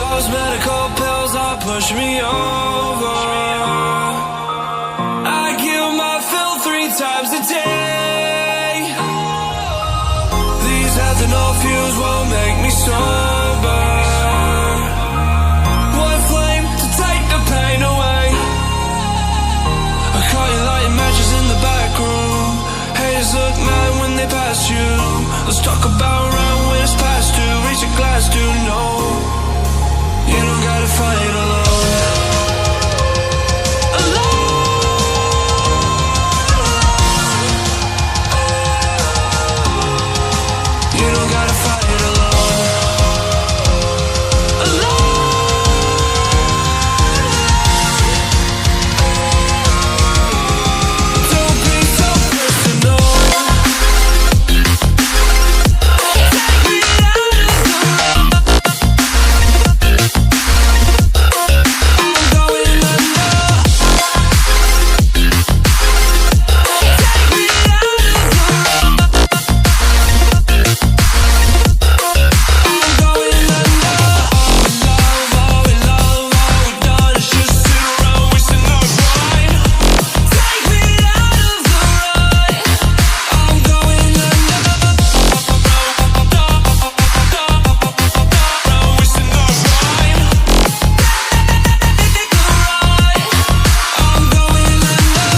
Those medical pills are push me over. I kill my fill 3 times a day. These ethanol fuels won't make me sober. One flame to take the pain away. I caught you lighting matches in the back room. Haters look mad when they pass you. Let's talk about round when it's past due. Reach a glass to know you don't gotta fight alone. You don't gotta fight alone. Don't be so personal. Take me out of the road. I'm going under. Take me out of the road. I'm going under. All we love, all we done is just sit around wasting our time. Take me out of the road. I'm going under. Wasting our time. I'm going under.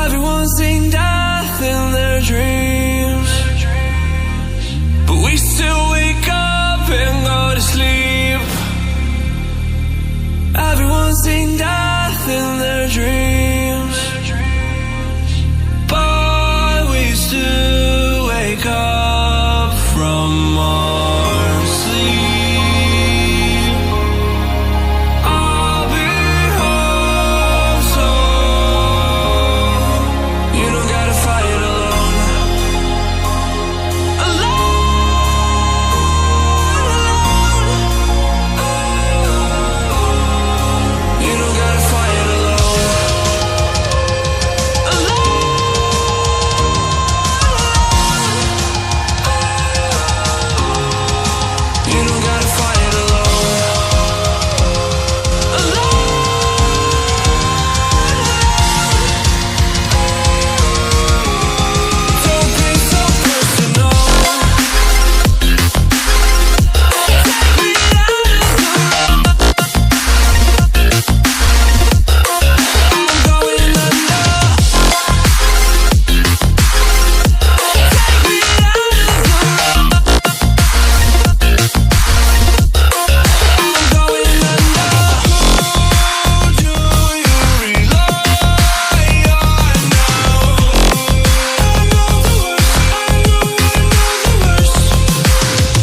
Everyone's seen death in their dreams, but we still wake up and go to sleep. Everyone's seen death in their dreams, but we still wake up from our sleep. I'll be home soon. You don't gotta fight alone. You don't gotta fight alone. You don't gotta fight alone. Don't be so personal. Take me out of the road. I'm going under. Take me out of the road. I'm going under. Who do you rely on now? I know the worst. I know the worst. Who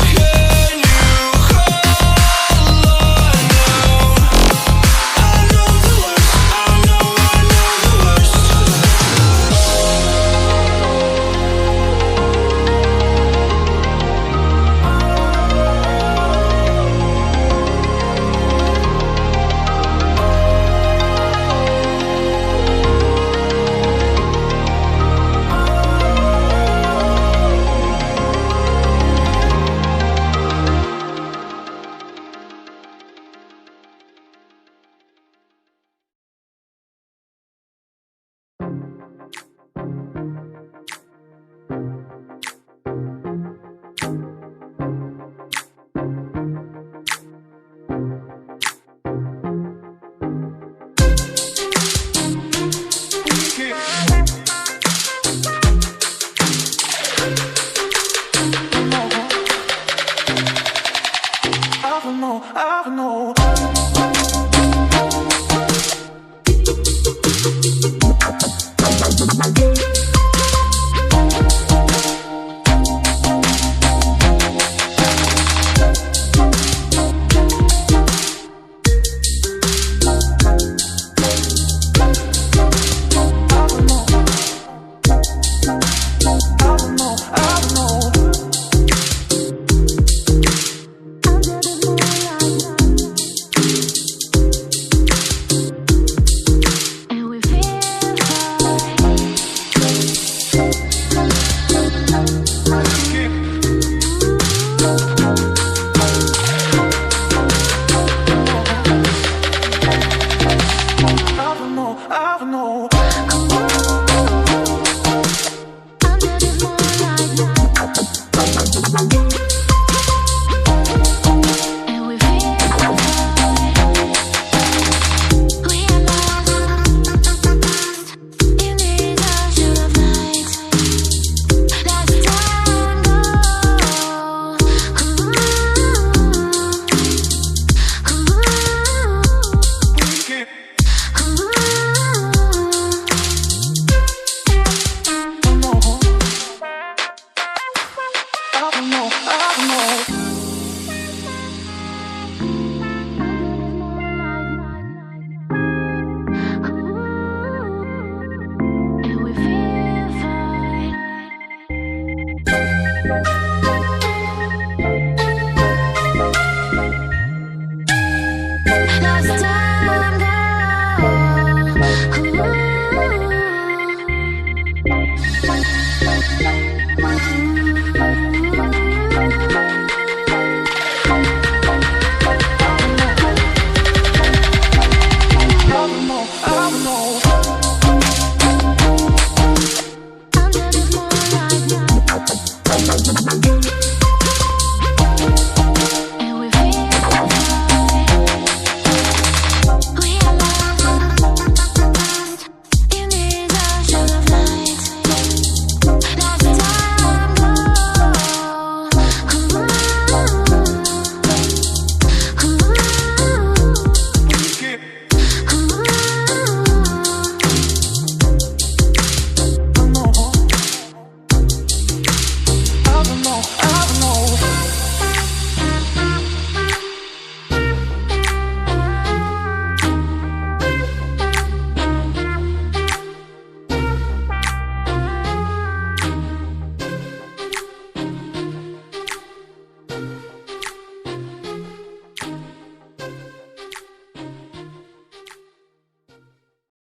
can you call on now? I know the worst. I know the worst. I don't know.